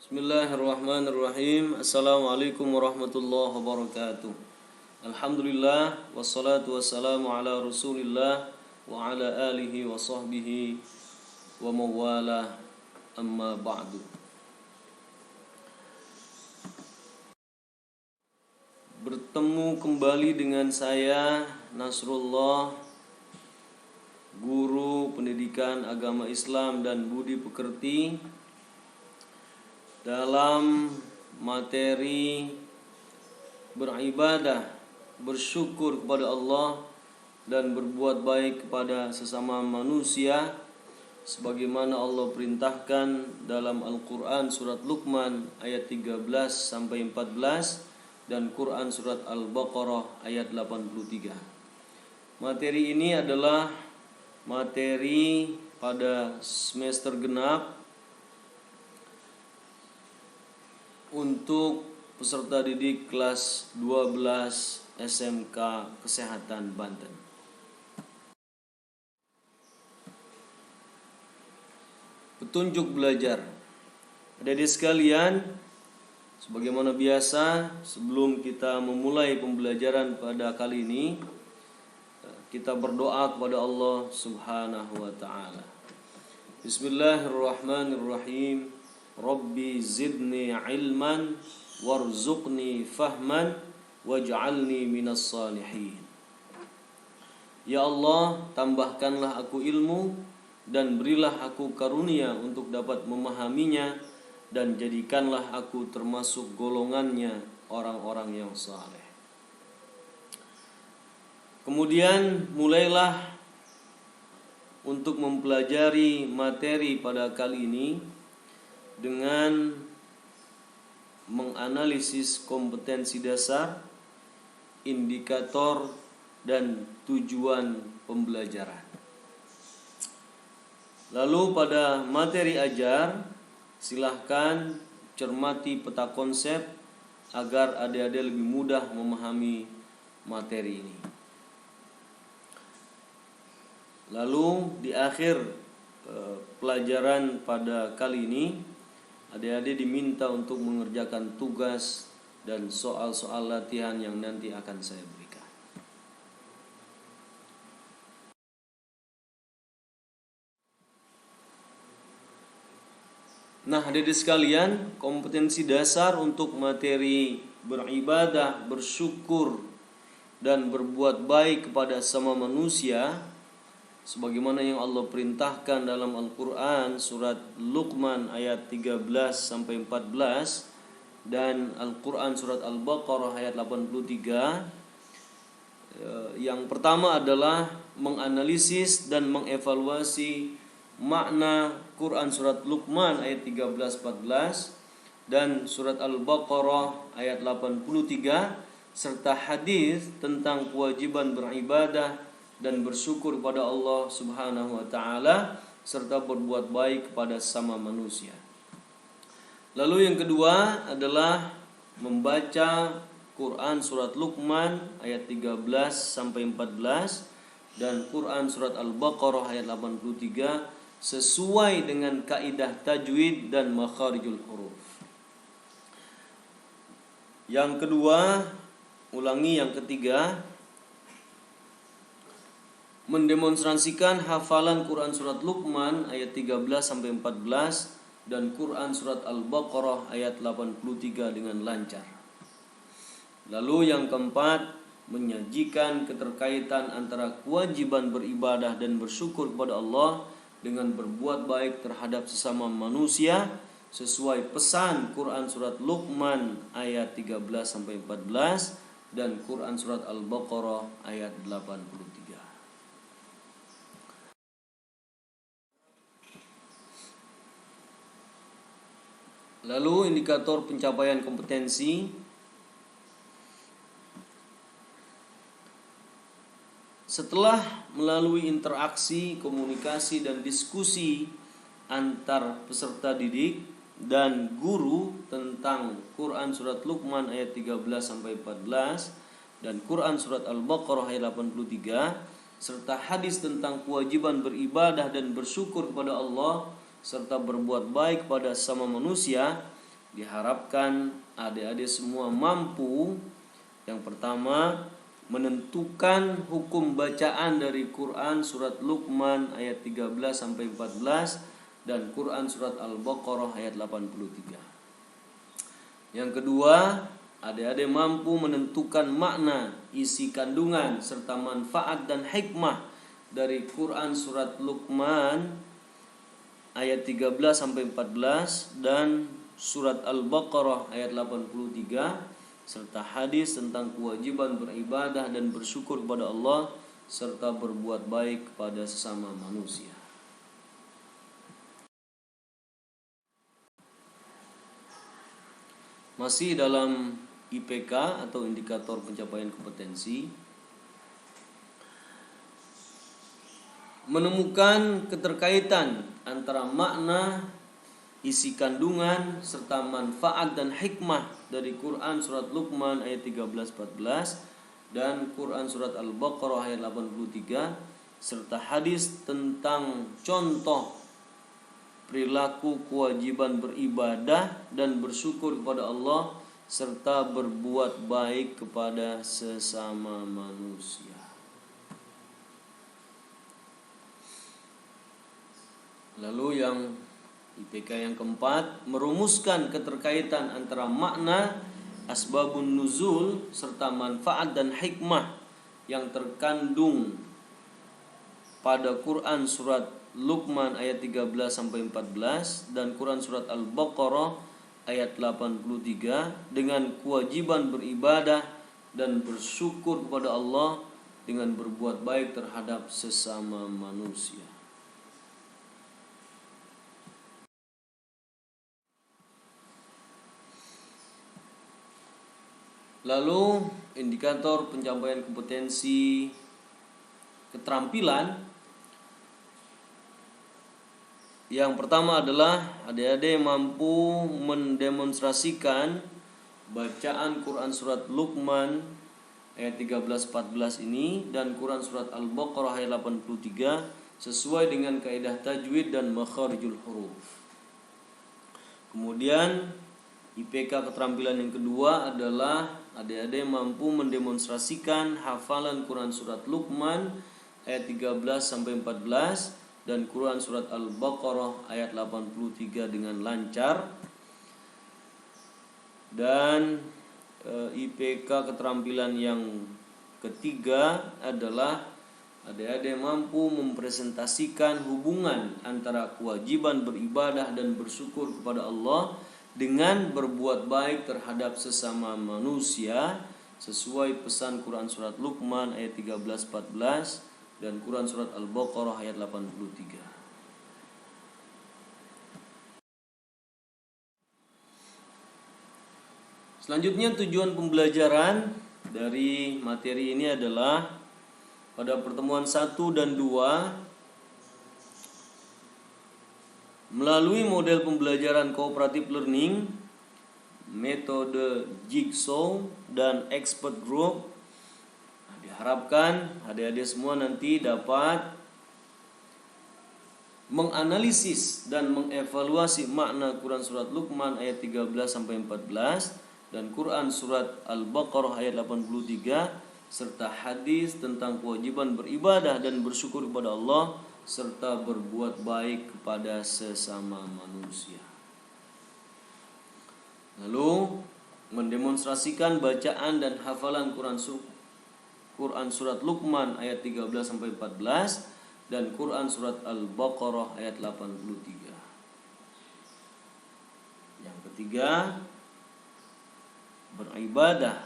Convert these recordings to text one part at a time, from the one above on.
Bismillahirrahmanirrahim. Assalamualaikum warahmatullahi wabarakatuh. Alhamdulillah wassalatu wassalamu ala Rasulillah wa ala alihi wa sahbihi wa mawalah, amma ba'du. Bertemu kembali dengan saya Nasrullah, guru pendidikan agama Islam dan budi pekerti, dalam materi beribadah, bersyukur kepada Allah dan berbuat baik kepada sesama manusia sebagaimana Allah perintahkan dalam Al-Qur'an surat Luqman ayat 13 sampai 14 dan Quran surat Al-Baqarah ayat 83. Materi ini adalah materi pada semester genap untuk peserta didik kelas 12 SMK Kesehatan Banten. Petunjuk belajar. Adik-adik sekalian, sebagaimana biasa, sebelum kita memulai pembelajaran pada kali ini, kita berdoa kepada Allah Subhanahu wa taala. Bismillahirrahmanirrahim. Rabbi zidni ilman warzuqni fahman waj'alni minas salihin. Ya Allah, tambahkanlah aku ilmu dan berilah aku karunia untuk dapat memahaminya, dan jadikanlah aku termasuk golongannya orang-orang yang saleh. Kemudian mulailah untuk mempelajari materi pada kali ini dengan menganalisis kompetensi dasar, indikator, dan tujuan pembelajaran. Lalu pada materi ajar, silahkan cermati peta konsep agar adik-adik lebih mudah memahami materi ini. Lalu di akhir pelajaran pada kali ini, adik-adik diminta untuk mengerjakan tugas dan soal-soal latihan yang nanti akan saya berikan. Nah, adik-adik sekalian, kompetensi dasar untuk materi beribadah, bersyukur, dan berbuat baik kepada sama manusia sebagaimana yang Allah perintahkan dalam Al-Qur'an surat Luqman ayat 13 sampai 14 dan Al-Qur'an surat Al-Baqarah ayat 83. Yang pertama adalah menganalisis dan mengevaluasi makna Quran surat Luqman ayat 13-14 dan surat Al-Baqarah ayat 83 serta hadis tentang kewajiban beribadah dan bersyukur kepada Allah Subhanahu wa taala serta berbuat baik kepada sesama manusia. Lalu yang kedua adalah membaca Quran surat Luqman ayat 13 sampai 14 dan Quran surat Al-Baqarah ayat 83 sesuai dengan kaidah tajwid dan makharijul huruf. Yang kedua, ulangi yang ketiga, mendemonstrasikan hafalan Quran surat Luqman ayat 13 sampai 14 dan Quran surat Al-Baqarah ayat 83 dengan lancar. Lalu yang keempat, menyajikan keterkaitan antara kewajiban beribadah dan bersyukur kepada Allah dengan berbuat baik terhadap sesama manusia sesuai pesan Quran surat Luqman ayat 13 sampai 14 dan Quran surat Al-Baqarah ayat 83. Lalu indikator pencapaian kompetensi. Setelah melalui interaksi, komunikasi, dan diskusi antar peserta didik dan guru tentang Quran surat Luqman ayat 13 sampai 14 dan Quran surat Al-Baqarah ayat 83 serta hadis tentang kewajiban beribadah dan bersyukur kepada Allah serta berbuat baik pada sesama manusia, diharapkan adik-adik semua mampu yang pertama menentukan hukum bacaan dari Quran surat Luqman ayat 13 sampai 14 dan Quran surat Al-Baqarah ayat 83. Yang kedua, adik-adik mampu menentukan makna, isi kandungan serta manfaat dan hikmah dari Quran surat Luqman ayat 13 sampai 14 dan surat Al-Baqarah ayat 83 serta hadis tentang kewajiban beribadah dan bersyukur kepada Allah serta berbuat baik kepada sesama manusia. Masih dalam IPK atau indikator pencapaian kompetensi, menemukan keterkaitan antara makna, isi kandungan serta manfaat dan hikmah dari Quran surat Luqman ayat 13-14 dan Quran surat Al-Baqarah ayat 83 serta hadis tentang contoh perilaku kewajiban beribadah dan bersyukur kepada Allah serta berbuat baik kepada sesama manusia. Lalu yang IPK yang keempat, merumuskan keterkaitan antara makna, asbabun nuzul serta manfaat dan hikmah yang terkandung pada Quran surat Luqman ayat 13 sampai 14 dan Quran surat Al-Baqarah ayat 83 dengan kewajiban beribadah dan bersyukur kepada Allah dengan berbuat baik terhadap sesama manusia. Lalu indikator pencapaian kompetensi keterampilan. Yang pertama adalah adik-adik mampu mendemonstrasikan bacaan Quran surat Luqman ayat 13-14 ini dan Quran surat Al-Baqarah ayat 83 sesuai dengan kaidah tajwid dan makharijul huruf. Kemudian IPK keterampilan yang kedua adalah adik-adik mampu mendemonstrasikan hafalan Quran surat Luqman ayat 13 sampai 14 dan Quran surat Al-Baqarah ayat 83 dengan lancar. Dan IPK keterampilan yang ketiga adalah adik-adik mampu mempresentasikan hubungan antara kewajiban beribadah dan bersyukur kepada Allah dengan berbuat baik terhadap sesama manusia sesuai pesan Quran surat Luqman ayat 13-14 dan Quran surat Al-Baqarah ayat 83. Selanjutnya tujuan pembelajaran dari materi ini adalah pada pertemuan 1 dan 2 melalui model pembelajaran cooperative learning, metode jigsaw dan expert group. Diharapkan adik-adik semua nanti dapat menganalisis dan mengevaluasi makna Quran surat Luqman ayat 13 sampai 14 dan Quran surat Al-Baqarah ayat 83 serta hadis tentang kewajiban beribadah dan bersyukur kepada Allah serta berbuat baik kepada sesama manusia. Lalu mendemonstrasikan bacaan dan hafalan Quran surat Luqman ayat 13 sampai 14 dan Quran surat Al-Baqarah ayat 83. Yang ketiga, beribadah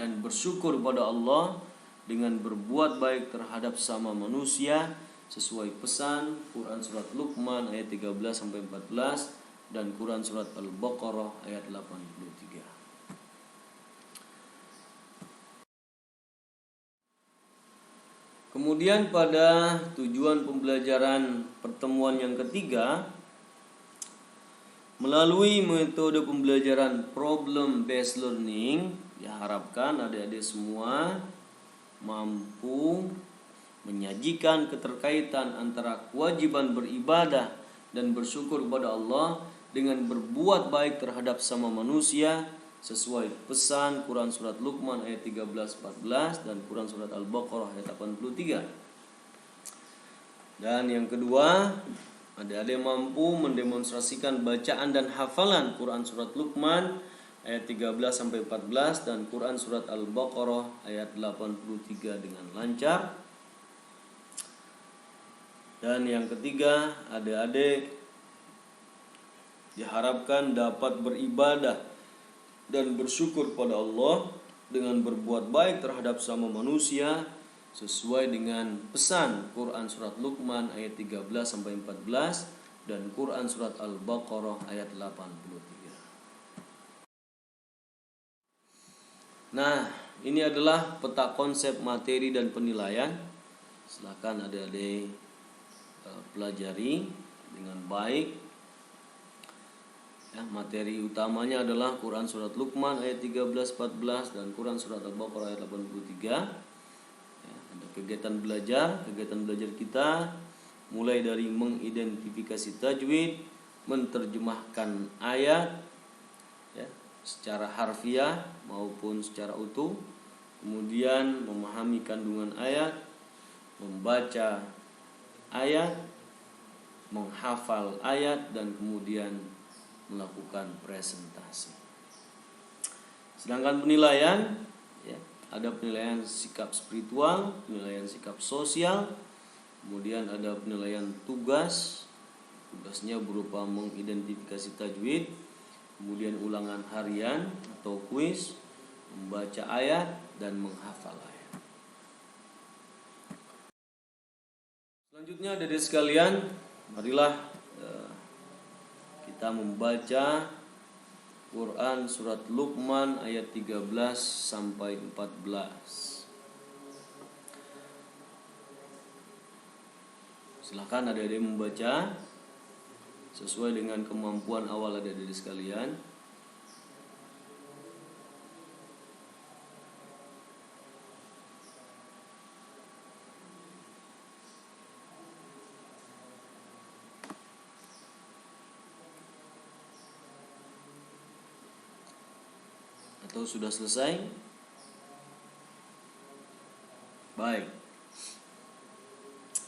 dan bersyukur kepada Allah dengan berbuat baik terhadap sesama manusia sesuai pesan Quran surat Luqman ayat 13 sampai 14 dan Quran surat Al-Baqarah ayat 83. Kemudian pada tujuan pembelajaran pertemuan yang ketiga, melalui metode pembelajaran problem based learning, diharapkan adik-adik semua mampu menyajikan keterkaitan antara kewajiban beribadah dan bersyukur kepada Allah dengan berbuat baik terhadap sama manusia sesuai pesan Quran surat Luqman ayat 13-14 dan Quran surat Al-Baqarah ayat 83. Dan yang kedua, adik-adik mampu mendemonstrasikan bacaan dan hafalan Quran surat Luqman ayat 13-14 dan Quran surat Al-Baqarah ayat 83 dengan lancar. Dan yang ketiga, adik-adik diharapkan dapat beribadah dan bersyukur pada Allah dengan berbuat baik terhadap sama manusia sesuai dengan pesan Quran surat Luqman ayat 13-14 dan Quran surat Al-Baqarah ayat 83. Nah, ini adalah peta konsep materi dan penilaian. Silakan adik-adik pelajari dengan baik. Ya, materi utamanya adalah Quran surat Luqman ayat 13-14 dan Quran surat Al-Baqarah ayat 83. Ya, ada kegiatan belajar kita mulai dari mengidentifikasi tajwid, menerjemahkan ayat ya, secara harfiah maupun secara utuh, kemudian memahami kandungan ayat, membaca ayat, menghafal ayat, dan kemudian melakukan presentasi. Sedangkan penilaian ya, ada penilaian sikap spiritual, penilaian sikap sosial, kemudian ada penilaian tugas. Tugasnya berupa mengidentifikasi tajwid, kemudian ulangan harian atau kuis, membaca ayat dan menghafal ayat. Selanjutnya adik-adik sekalian, marilah kita membaca Quran surat Luqman ayat 13-14. Silakan adik-adik membaca sesuai dengan kemampuan awal adik-adik sekalian. Atau sudah selesai? Baik.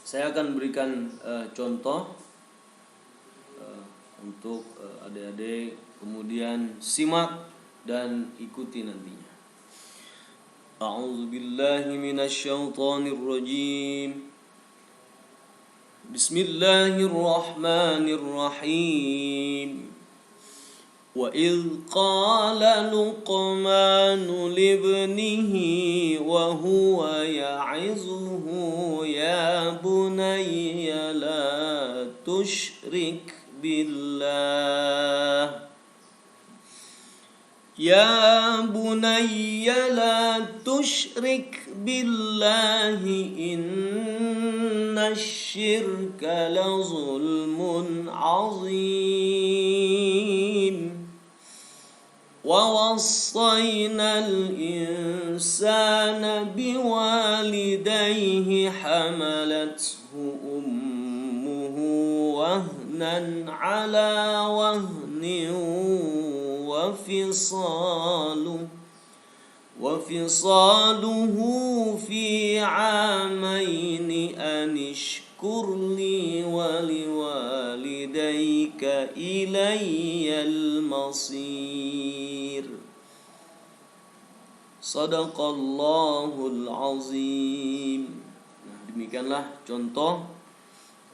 Saya akan berikan contoh untuk adik-adik, kemudian simak dan ikuti nantinya. A'udzubillahi minasyaitonirrajim. Bismillahirrahmanirrahim. وَإِذْ قَالَ لُقْمَانُ لِابْنِهِ وَهُوَ يَعِظُهُ يَا بُنَيَّ لَا تُشْرِكْ بِاللَّهِ يَا بُنَيَّ لَا تُشْرِكْ بِاللَّهِ إِنَّ الشِّرْكَ لَظُلْمٌ عَظِيمٌ وَوَصَّيْنَا الْإِنسَانَ بِوَالِدَيْهِ حَمَلَتْهُ أُمُّهُ وَهْنًا عَلَى وَهْنٍ وفصاله في عامين أن اشكر لي ولوالديك إلي المصير Sadaqallahul azim. Nah, demikianlah contoh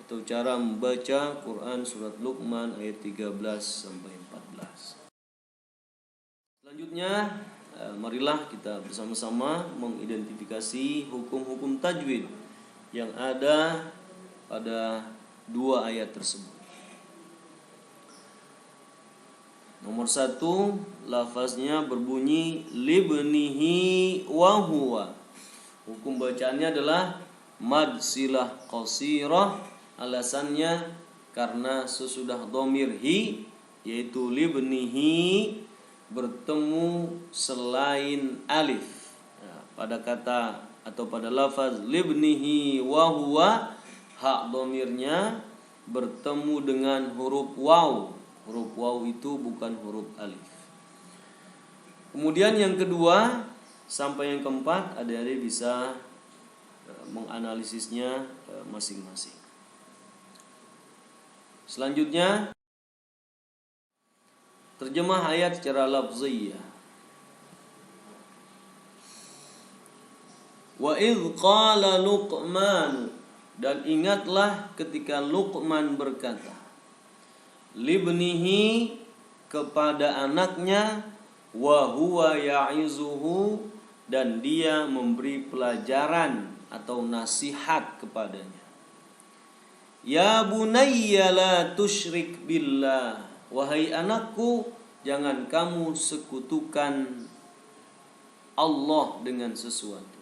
atau cara membaca Quran surat Luqman ayat 13-14. Selanjutnya, marilah kita bersama-sama mengidentifikasi hukum-hukum tajwid yang ada pada dua ayat tersebut. Nomor 1, lafaznya berbunyi libnihi wa huwa. Hukum bacaannya adalah mad silah qasirah. Alasannya karena sesudah dhamir hi, yaitu libnihi, bertemu selain alif. Nah, pada kata atau pada lafaz libnihi wa huwa, hak dhamirnya bertemu dengan huruf waw. Huruf waw itu bukan huruf alif. Kemudian yang kedua sampai yang keempat, adik-adik bisa menganalisisnya masing-masing. Selanjutnya, terjemah ayat secara lafziyah. Wa idh qala Luqman, dan ingatlah ketika Luqman berkata libnihi, kepada anaknya, wa huwa ya'izuhu, dan dia memberi pelajaran atau nasihat kepadanya. Ya bunayya la tusyrik billah, wahai anakku, jangan kamu sekutukan Allah dengan sesuatu.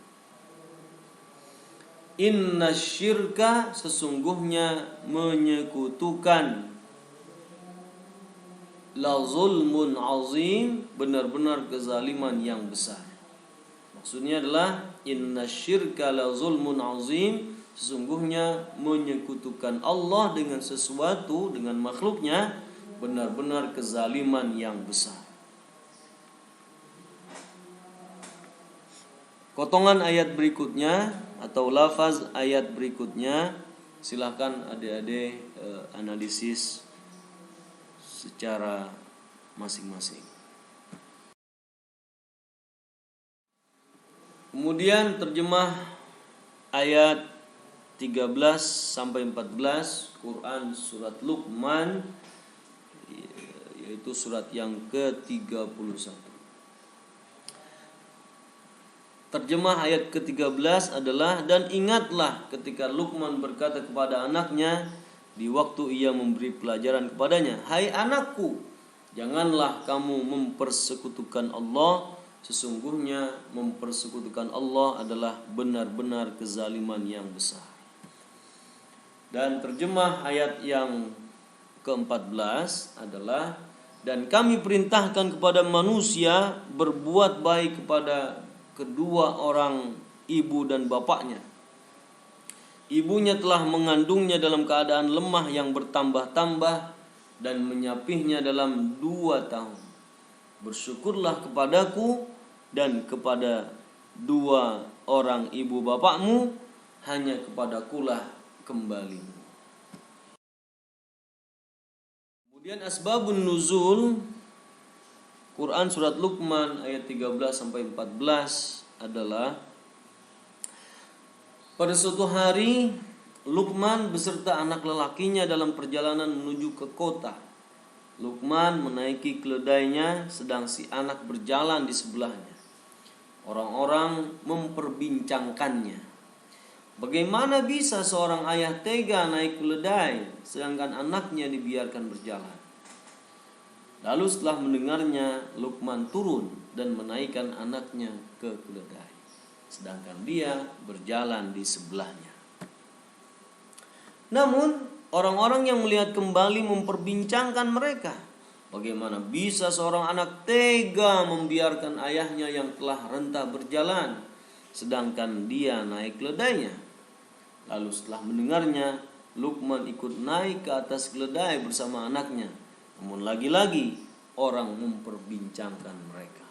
Inna syirka, sesungguhnya menyekutukan, la zulmun azim, benar-benar kezaliman yang besar. Maksudnya adalah inna syirka la zulmun azim, sesungguhnya menyekutukan Allah dengan sesuatu, dengan makhluknya, benar-benar kezaliman yang besar. Potongan ayat berikutnya atau lafaz ayat berikutnya, silahkan adik-adik analisis secara masing-masing. Kemudian terjemah ayat 13 sampai 14 Quran surat Luqman, yaitu surat yang ke-31. Terjemah ayat ke-13 adalah, dan ingatlah ketika Luqman berkata kepada anaknya di waktu ia memberi pelajaran kepadanya, hai anakku, janganlah kamu mempersekutukan Allah, sesungguhnya mempersekutukan Allah adalah benar-benar kezaliman yang besar. Dan terjemah ayat yang ke-14 adalah, dan kami perintahkan kepada manusia berbuat baik kepada kedua orang ibu dan bapaknya. Ibunya telah mengandungnya dalam keadaan lemah yang bertambah-tambah dan menyapihnya dalam 2 tahun. Bersyukurlah kepadaku dan kepada 2 orang ibu bapakmu, hanya kepadakulah kembalimu. Kemudian asbabun nuzul Quran surat Luqman ayat 13 sampai 14 adalah, pada suatu hari Luqman beserta anak lelakinya dalam perjalanan menuju ke kota. Luqman menaiki keledainya sedang si anak berjalan di sebelahnya. Orang-orang memperbincangkannya. Bagaimana bisa seorang ayah tega naik keledai sedangkan anaknya dibiarkan berjalan? Lalu setelah mendengarnya, Luqman turun dan menaikkan anaknya ke keledai, sedangkan dia berjalan di sebelahnya. Namun, orang-orang yang melihat kembali memperbincangkan mereka. Bagaimana bisa seorang anak tega membiarkan ayahnya yang telah rentah berjalan, sedangkan dia naik keledainya? Lalu setelah mendengarnya, Luqman ikut naik ke atas keledai bersama anaknya. Namun lagi-lagi orang memperbincangkan mereka.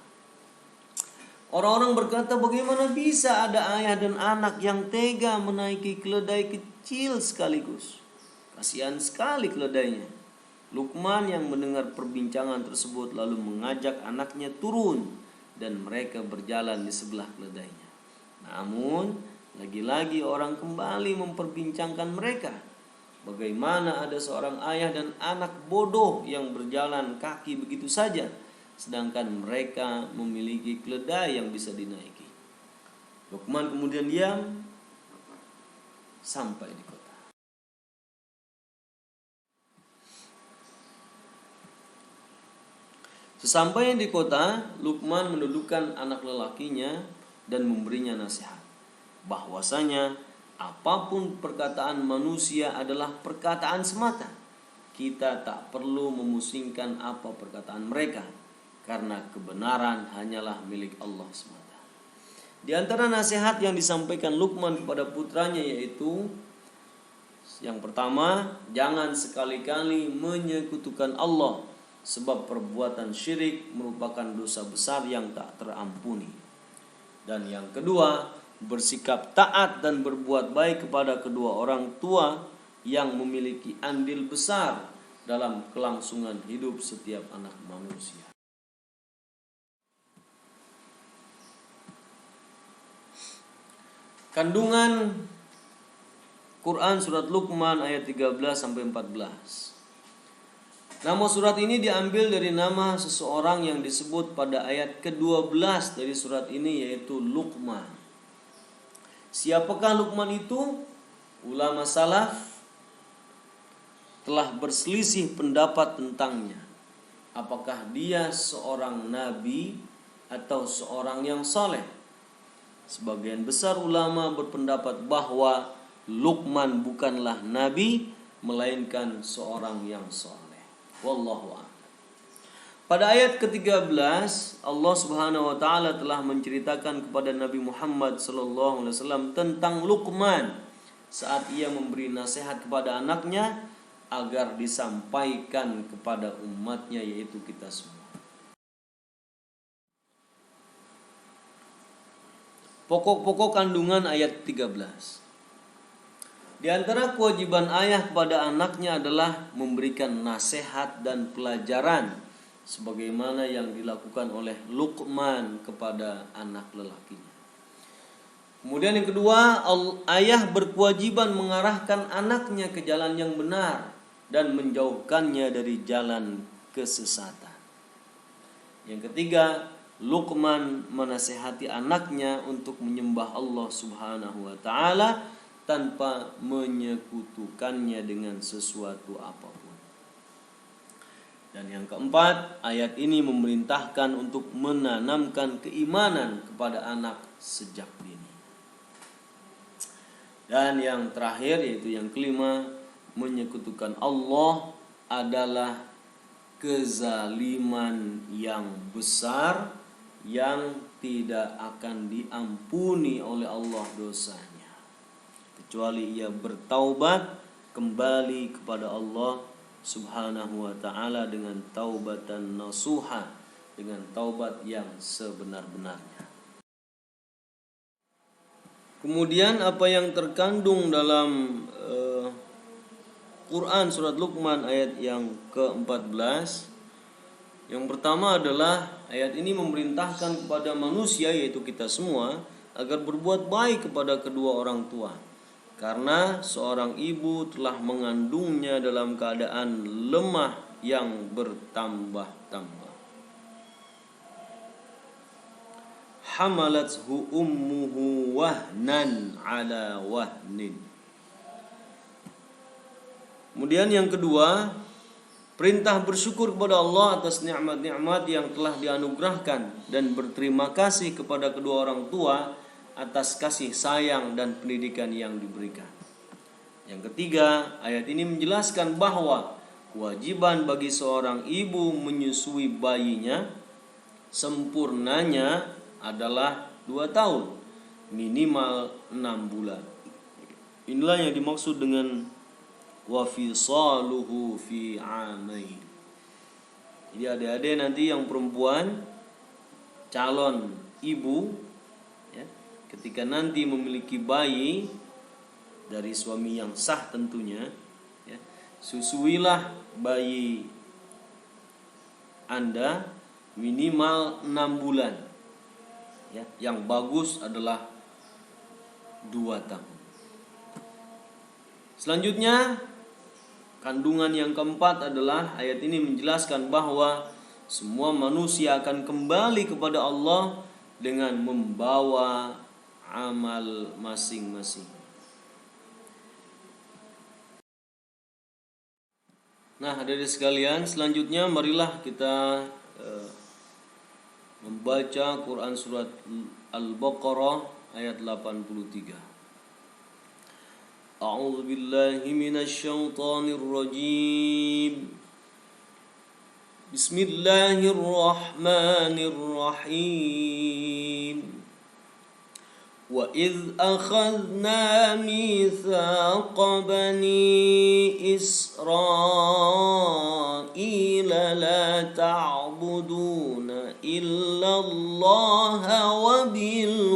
Orang-orang berkata, bagaimana bisa ada ayah dan anak yang tega menaiki keledai kecil sekaligus? Kasihan sekali keledainya. Luqman yang mendengar perbincangan tersebut lalu mengajak anaknya turun dan mereka berjalan di sebelah keledainya. Namun lagi-lagi orang kembali memperbincangkan mereka. Bagaimana ada seorang ayah dan anak bodoh yang berjalan kaki begitu saja, sedangkan mereka memiliki keledai yang bisa dinaiki. Luqman kemudian diam sampai di kota. Sesampainya di kota, Luqman mendudukkan anak lelakinya dan memberinya nasihat, bahwasanya apapun perkataan manusia adalah perkataan semata. Kita tak perlu memusingkan apa perkataan mereka, karena kebenaran hanyalah milik Allah semata. Di antara nasihat yang disampaikan Luqman kepada putranya yaitu, Yang pertama, jangan sekali-kali menyekutukan Allah, sebab perbuatan syirik merupakan dosa besar yang tak terampuni. Dan yang kedua, bersikap taat dan berbuat baik kepada kedua orang tua yang memiliki andil besar dalam kelangsungan hidup setiap anak manusia. Kandungan Quran surat Luqman ayat 13 sampai 14. Nama surat ini diambil dari nama seseorang yang disebut pada ayat ke-12 dari surat ini, yaitu Luqman. Siapakah Luqman itu? Ulama salaf telah berselisih pendapat tentangnya. Apakah dia seorang nabi atau seorang yang soleh? Sebagian besar ulama berpendapat bahwa Luqman bukanlah nabi, melainkan seorang yang soleh. Wallahu a'lam. Pada ayat ke-13, Allah Subhanahu wa taala telah menceritakan kepada Nabi Muhammad sallallahu alaihi wasallam tentang Luqman saat ia memberi nasihat kepada anaknya agar disampaikan kepada umatnya, yaitu kita semua. Pokok-pokok kandungan ayat 13. Di antara kewajiban ayah kepada anaknya adalah memberikan nasihat dan pelajaran sebagaimana yang dilakukan oleh Luqman kepada anak lelakinya. Kemudian yang kedua, ayah berkewajiban mengarahkan anaknya ke jalan yang benar dan menjauhkannya dari jalan kesesatan. Yang ketiga, Luqman menasihati anaknya untuk menyembah Allah Subhanahu wa taala tanpa menyekutukannya dengan sesuatu apapun. Dan yang keempat, ayat ini memerintahkan untuk menanamkan keimanan kepada anak sejak dini. Dan yang terakhir, yaitu yang kelima, menyekutukan Allah adalah kezaliman yang besar yang tidak akan diampuni oleh Allah dosanya, kecuali ia bertaubat kembali kepada Allah Subhanahu wa ta'ala dengan taubatan nasuha, dengan taubat yang sebenar-benarnya. Kemudian apa yang terkandung dalam Quran surat Luqman ayat yang ke-14. Yang pertama adalah ayat ini memerintahkan kepada manusia, yaitu kita semua, agar berbuat baik kepada kedua orang tua, karena seorang ibu telah mengandungnya dalam keadaan lemah yang bertambah-tambah. Hamalathu ummuhu wahnan ala wahnin. Kemudian yang kedua, perintah bersyukur kepada Allah atas nikmat-nikmat yang telah dianugerahkan dan berterima kasih kepada kedua orang tua atas kasih sayang dan pendidikan yang diberikan. Yang ketiga, ayat ini menjelaskan bahwa kewajiban bagi seorang ibu menyusui bayinya sempurnanya adalah 2 tahun, minimal 6 bulan. Inilah yang dimaksud dengan wa fisaluhu fi amain. Jadi adik-adik nanti yang perempuan calon ibu ya, ketika nanti memiliki bayi dari suami yang sah tentunya ya, susuilah bayi Anda minimal 6 bulan ya, yang bagus adalah 2 tahun. Selanjutnya, kandungan yang keempat adalah ayat ini menjelaskan bahwa semua manusia akan kembali kepada Allah dengan membawa amal masing-masing. Nah, hadirin sekalian, selanjutnya marilah kita membaca Quran surat Al-Baqarah ayat 83. A'udzu billahi minasy syaithanir rajim. Bismillahirrahmanirrahim. وَإِذْ أَخَذْنَا مِيثَاقَ بَنِي إِسْرَائِيلَ لَا تَعْبُدُونَ إِلَّا اللَّهَ وَبِالْوَالِدَيْنِ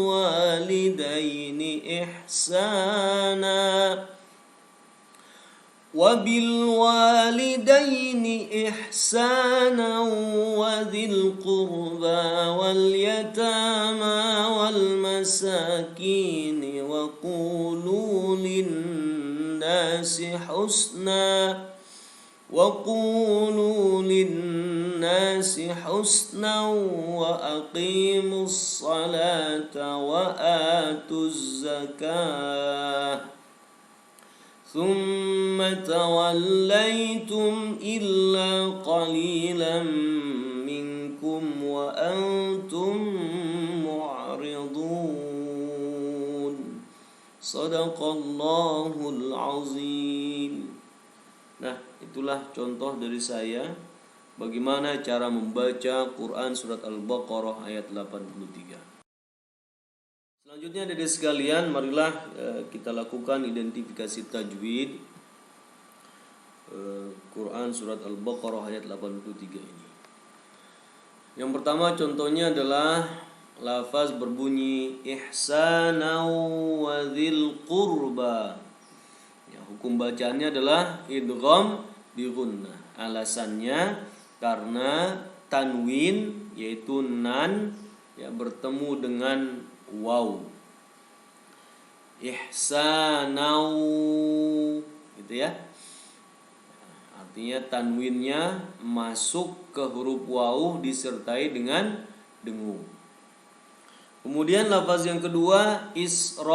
إِحْسَانًا وَذِي الْقُرْبَى وَالْيَتَامَى وَالْمَسَاكِينِ وَقُولُوا لِلنَّاسِ حُسْنًا وَأَقِيمُوا الصَّلَاةَ وَآتُوا الزَّكَاةَ ثُمَّ تَوَلَّيْتُمْ إِلَّا قَلِيلًا مِنْكُمْ وَأَنْتُمْ مُعْرِضُونَ. Shadaqallahul azim. Nah, itulah contoh dari saya bagaimana cara membaca Quran surat Al-Baqarah ayat 83. Selanjutnya dari sekalian, marilah kita lakukan identifikasi tajwid Quran surat Al-Baqarah ayat 83 ini. Yang pertama contohnya adalah lafaz berbunyi ihsanan wa dzil qurba. Ya, hukum bacaannya adalah idgham di gunnah. Alasannya karena tanwin yaitu nan ya bertemu dengan waw. Ihsanau gitu ya. Artinya tanwinnya masuk ke huruf waw disertai dengan dengung. Kemudian lafaz yang kedua Israila.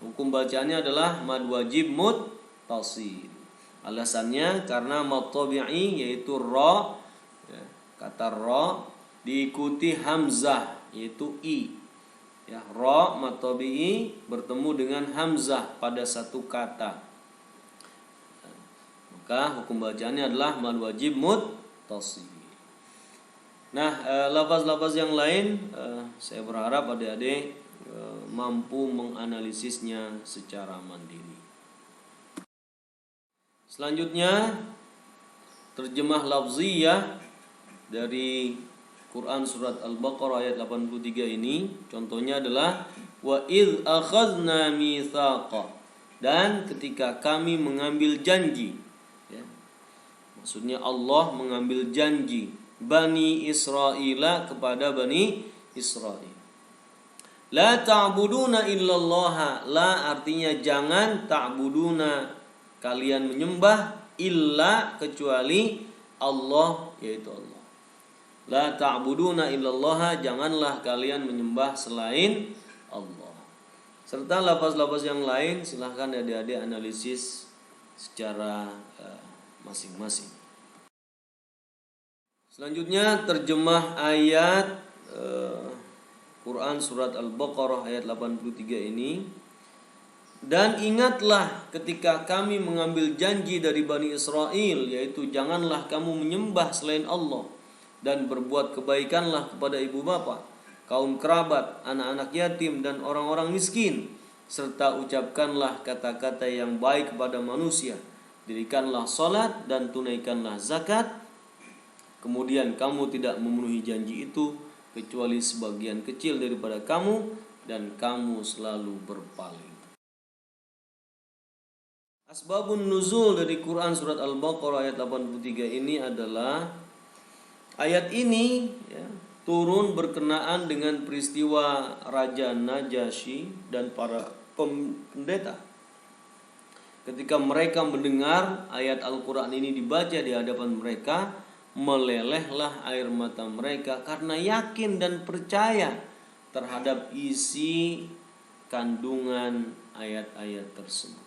Hukum bacaannya adalah mad wajib muttasil. Alasannya karena mad tabi'i yaitu ra ya, kata ra diikuti hamzah yaitu i. Ya, ra mad tabi'i bertemu dengan hamzah pada satu kata. Maka hukum bacaannya adalah mad wajib muttasil. Nah, lafaz-lafaz yang lain saya berharap adik-adik mampu menganalisisnya secara mandiri. Selanjutnya terjemah lafziyah dari Quran surat Al-Baqarah ayat 83 ini contohnya adalah wa idz akhadna mitsaqa, dan ketika kami mengambil janji ya. Maksudnya Allah mengambil janji Bani Israila kepada Bani Israil. La ta'buduna illallah, la artinya jangan, ta'buduna kalian menyembah, illa kecuali Allah yaitu Allah. La ta'buduna illallah, janganlah kalian menyembah selain Allah. Serta lafaz-lafaz yang lain silahkan adik-adik analisis secara masing-masing. Selanjutnya terjemah ayat Quran surat Al-Baqarah ayat 83 ini. Dan ingatlah ketika kami mengambil janji dari Bani Israel, yaitu janganlah kamu menyembah selain Allah, dan berbuat kebaikanlah kepada ibu bapa, kaum kerabat, anak-anak yatim, dan orang-orang miskin, serta ucapkanlah kata-kata yang baik kepada manusia, dirikanlah salat dan tunaikanlah zakat. Kemudian kamu tidak memenuhi janji itu kecuali sebagian kecil daripada kamu, dan kamu selalu berpaling. Asbabun nuzul dari Quran surat Al-Baqarah ayat 83 ini adalah ayat ini ya, turun berkenaan dengan peristiwa Raja Najasyi dan para pendeta. Ketika mereka mendengar ayat Al-Quran ini dibaca di hadapan mereka, melelehlah air mata mereka karena yakin dan percaya terhadap isi kandungan ayat-ayat tersebut.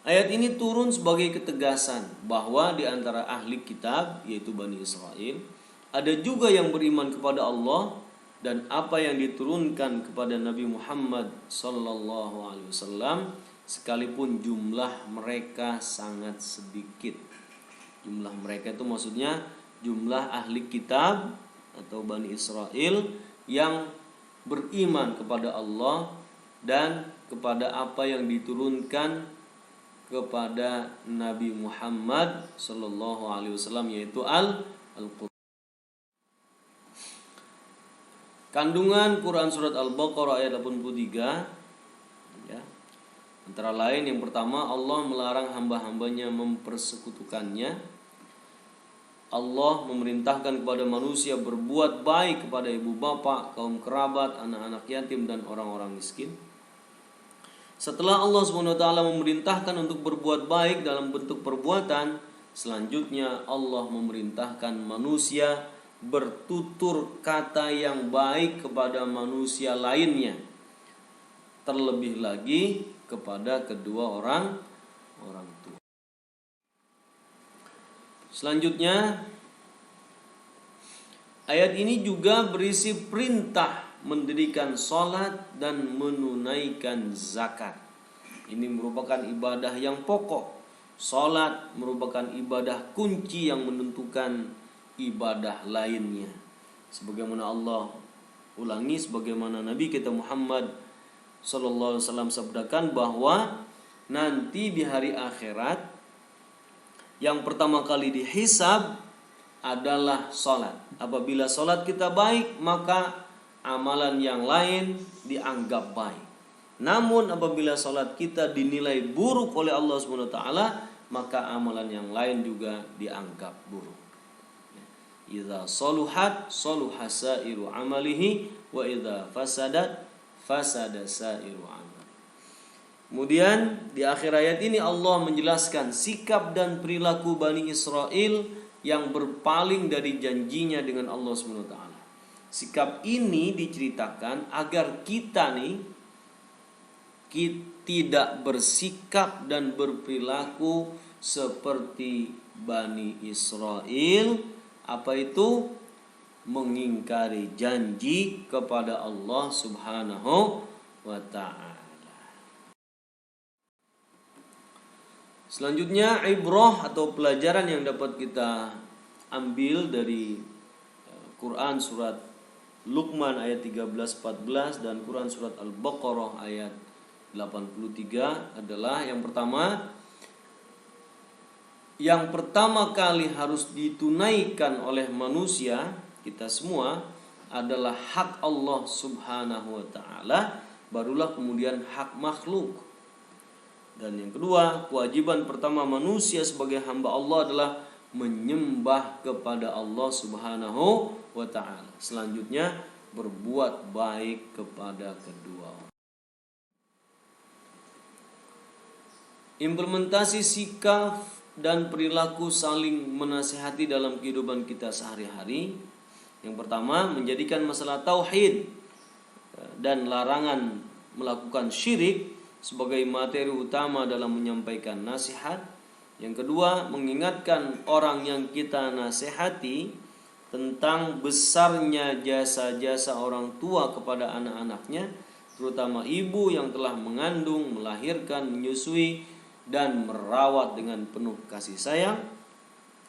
Ayat ini turun sebagai ketegasan bahwa di antara ahli kitab, yaitu Bani Israel, ada juga yang beriman kepada Allah dan apa yang diturunkan kepada Nabi Muhammad sallallahu alaihi wasallam, sekalipun jumlah mereka sangat sedikit. Jumlah mereka itu maksudnya jumlah ahli kitab atau Bani Israel yang beriman kepada Allah dan kepada apa yang diturunkan kepada Nabi Muhammad sallallahu alaihi wasallam, yaitu Al-Qur'an. Kandungan Quran surat Al-Baqarah ayat 83, ya. Antara lain, yang pertama, Allah melarang hamba-hambanya mempersekutukannya. Allah memerintahkan kepada manusia berbuat baik kepada ibu bapak, kaum kerabat, anak-anak yatim, dan orang-orang miskin. Setelah Allah SWT memerintahkan untuk berbuat baik dalam bentuk perbuatan, selanjutnya Allah memerintahkan manusia bertutur kata yang baik kepada manusia lainnya, terlebih lagi kepada kedua orang tua. Selanjutnya, ayat ini juga berisi perintah mendirikan sholat dan menunaikan zakat. Ini merupakan ibadah yang pokok. Sholat merupakan ibadah kunci yang menentukan ibadah lainnya. Sebagaimana Allah ulangi, sebagaimana Nabi kita Muhammad sallallahu alaihi wasallam sabdakan bahwa nanti di hari akhirat yang pertama kali dihisab adalah sholat. Apabila sholat kita baik, maka amalan yang lain dianggap baik. Namun apabila sholat kita dinilai buruk oleh Allah SWT, maka amalan yang lain juga dianggap buruk. Idza saluhat saluha sairu amalihi wa idza fasadat fasada sairu amal. Kemudian di akhir ayat ini Allah menjelaskan sikap dan perilaku Bani Israel yang berpaling dari janjinya dengan Allah SWT. Sikap ini diceritakan agar kita tidak bersikap dan berperilaku seperti Bani Israel. Apa itu? Mengingkari janji kepada Allah Subhanahu wa ta'ala. Selanjutnya, ibrah atau pelajaran yang dapat kita ambil dari Quran surat Luqman ayat 13-14 dan Quran surat Al-Baqarah ayat 83 adalah, yang pertama kali harus ditunaikan oleh manusia, kita semua, adalah hak Allah Subhanahu wa ta'ala, barulah kemudian hak makhluk. Dan yang kedua, kewajiban pertama manusia sebagai hamba Allah adalah menyembah kepada Allah Subhanahu wa ta'ala. Selanjutnya, berbuat baik kepada kedua orang. Implementasi sikap dan perilaku saling menasihati dalam kehidupan kita sehari-hari. Yang pertama, menjadikan masalah tauhid dan larangan melakukan syirik sebagai materi utama dalam menyampaikan nasihat. Yang kedua, mengingatkan orang yang kita nasihati tentang besarnya jasa-jasa orang tua kepada anak-anaknya, terutama ibu yang telah mengandung, melahirkan, menyusui, dan merawat dengan penuh kasih sayang.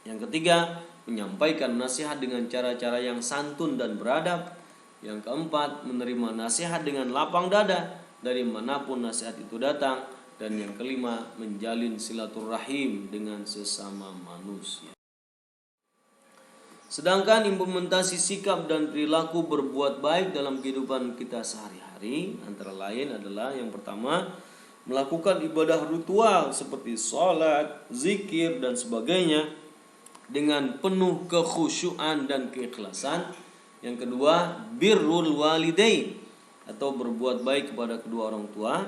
Yang ketiga, menyampaikan nasihat dengan cara-cara yang santun dan beradab. Yang keempat, menerima nasihat dengan lapang dada dari manapun nasihat itu datang. Dan yang kelima, menjalin silaturahim dengan sesama manusia. Sedangkan implementasi sikap dan perilaku berbuat baik dalam kehidupan kita sehari-hari antara lain adalah, yang pertama, melakukan ibadah ritual seperti sholat, zikir, dan sebagainya dengan penuh kekhusyuan dan keikhlasan. Yang kedua, birrul walidain atau berbuat baik kepada kedua orang tua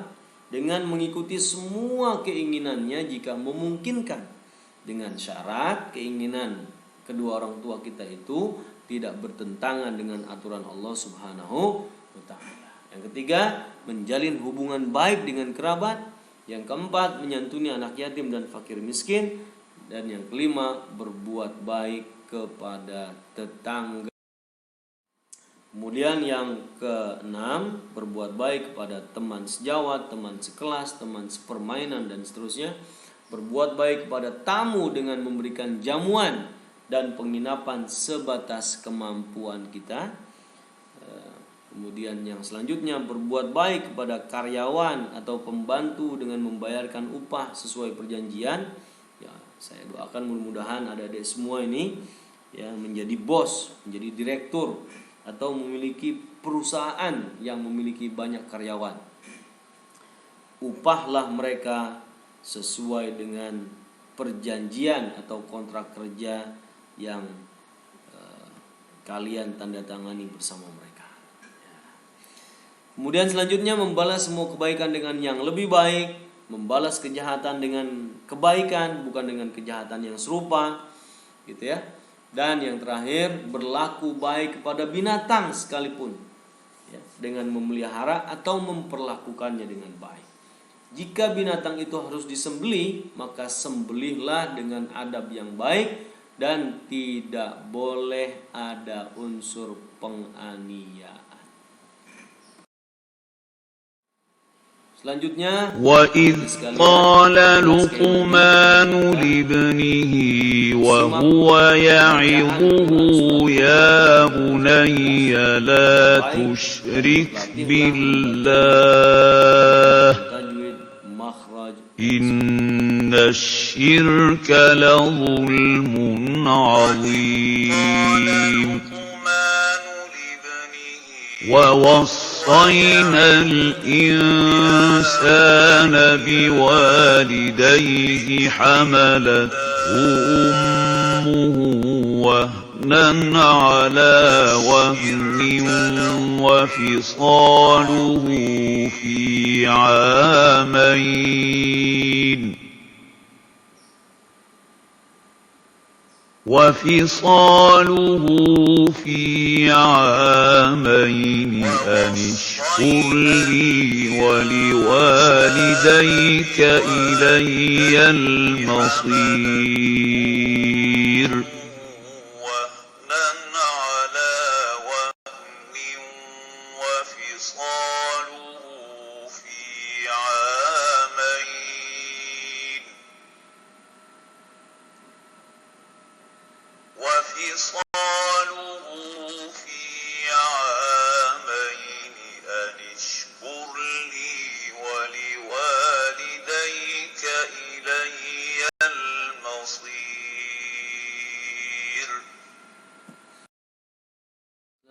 dengan mengikuti semua keinginannya jika memungkinkan, dengan syarat keinginan kedua orang tua kita itu tidak bertentangan dengan aturan Allah Subhanahu wa ta'ala. Yang ketiga, menjalin hubungan baik dengan kerabat. Yang keempat, menyantuni anak yatim dan fakir miskin. Dan yang kelima, berbuat baik kepada tetangga. Kemudian yang keenam, berbuat baik kepada teman sejawat, teman sekelas, teman sepermainan, dan seterusnya. Berbuat baik kepada tamu dengan memberikan jamuan dan penginapan sebatas kemampuan kita. Kemudian yang selanjutnya, berbuat baik kepada karyawan atau pembantu dengan membayarkan upah sesuai perjanjian. Ya, saya doakan mudah-mudahan adik-adik semua ini ya menjadi bos, menjadi direktur atau memiliki perusahaan yang memiliki banyak karyawan. Upahlah mereka sesuai dengan perjanjian atau kontrak kerja yang kalian tanda tangani bersama mereka. Kemudian selanjutnya, membalas semua kebaikan dengan yang lebih baik, membalas kejahatan dengan kebaikan, bukan dengan kejahatan yang serupa, gitu ya. Dan yang terakhir, berlaku baik kepada binatang sekalipun, ya, dengan memelihara atau memperlakukannya dengan baik. Jika binatang itu harus disembelih, maka sembelihlah dengan adab yang baik dan tidak boleh ada unsur penganiayaan. Selanjutnya, وَإِذْ قَالَ لُقْمَانُ لِابْنِهِ وَهُوَ يَعِظُهُ يَا بُنَيَّ لَا تُشْرِكْ بِاللَّهِ إِنَّ الشِّرْكَ لَظُلْمٌ عَظِيمٌ. وَوَصَّيْنَا الْإِنسَانَ بِوَالِدَيْهِ حَمَلَتْهُ أُمُّهُ وَهْنًا عَلَى وَهْنٍ وَفِصَالُهُ فِي عَامَيْنِ أن اشكر لي ولوالديك إلي المصير.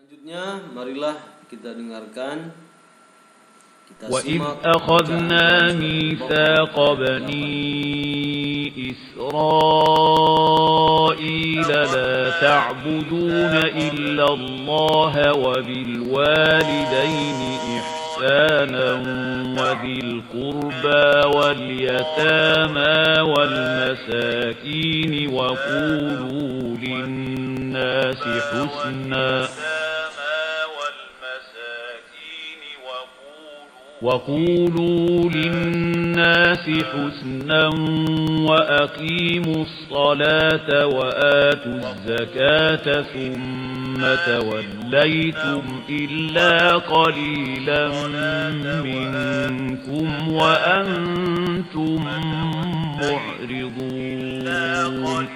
Selanjutnya, marilah kita dengarkan, وَإِذْ أَخَذْنَا مِيثَاقَ بَنِي إِسْرَائِيلَ لَا تَعْبُدُونَ إِلَّا اللَّهَ وَبِالْوَالِدَيْنِ إِحْسَانًا وَذِي الْقُرْبَى وَالْيَتَامَى وَالْمَسَاكِينِ وقولوا للناس حسنا وأقيموا الصلاة وآتوا الزكاة ثم توليتم إلا قليلا منكم وأنتم معرضون.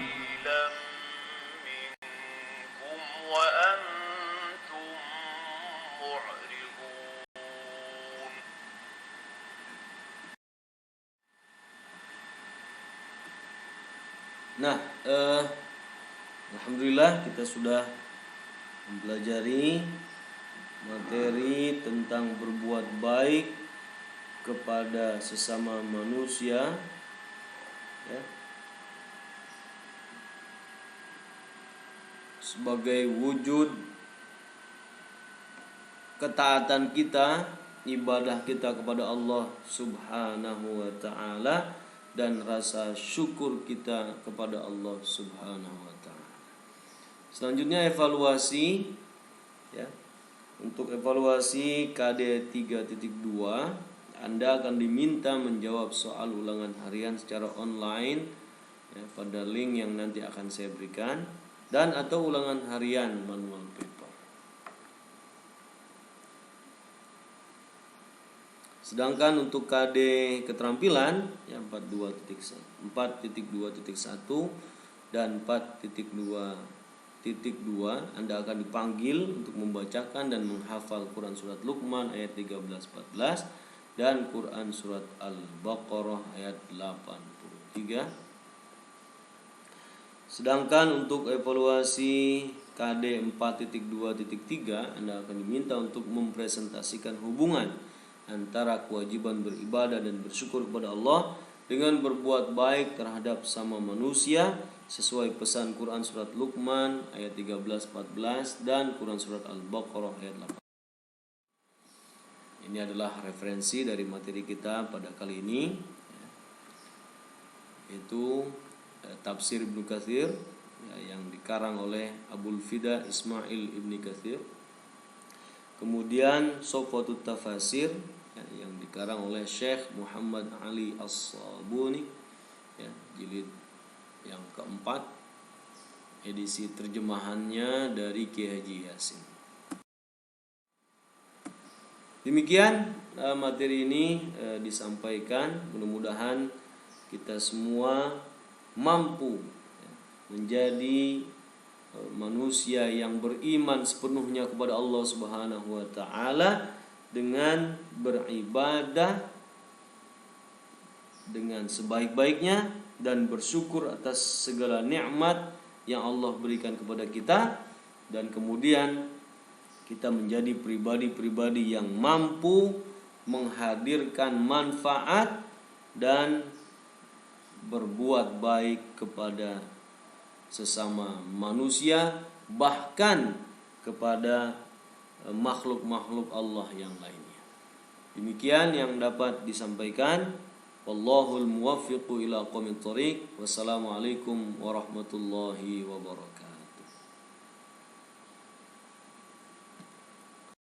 Nah, alhamdulillah kita sudah mempelajari materi tentang berbuat baik kepada sesama manusia, ya, sebagai wujud ketaatan kita, ibadah kita kepada Allah Subhanahu wa ta'ala, dan rasa syukur kita kepada Allah Subhanahu wa ta'ala. Selanjutnya evaluasi, ya. Untuk evaluasi KD 3.2, Anda akan diminta menjawab soal ulangan harian secara online, ya, pada link yang nanti akan saya berikan, dan atau ulangan harian manual paper. Sedangkan untuk KD keterampilan, ya, 4.2.1, dan 4.2.2 Anda akan dipanggil untuk membacakan dan menghafal Quran surat Luqman ayat 13-14 dan Quran surat Al-Baqarah ayat 83. Sedangkan untuk evaluasi KD 4.2.3 Anda akan diminta untuk mempresentasikan hubungan antara kewajiban beribadah dan bersyukur kepada Allah dengan berbuat baik terhadap sama manusia sesuai pesan Quran surat Luqman ayat 13-14 dan Quran surat Al-Baqarah ayat 8. Ini adalah referensi dari materi kita pada kali ini, yaitu tafsir Ibnu Katsir yang dikarang oleh Abul Fida Ismail Ibni Katsir. Kemudian Sofatut Tafasir yang dikarang oleh Syekh Muhammad Ali As-Sabuni, jilid yang keempat, edisi terjemahannya dari Ki Haji Yasin. Demikian materi ini disampaikan. Mudah-mudahan kita semua mampu menjadi manusia yang beriman sepenuhnya kepada Allah Subhanahu wa taala dengan beribadah dengan sebaik-baiknya dan bersyukur atas segala nikmat yang Allah berikan kepada kita, dan kemudian kita menjadi pribadi-pribadi yang mampu menghadirkan manfaat dan berbuat baik kepada sesama manusia, bahkan kepada makhluk-makhluk Allah yang lainnya. Demikian yang dapat disampaikan. Wallahul muwaffiqu ila aqwamit thoriq. Wassalamualaikum warahmatullahi wabarakatuh.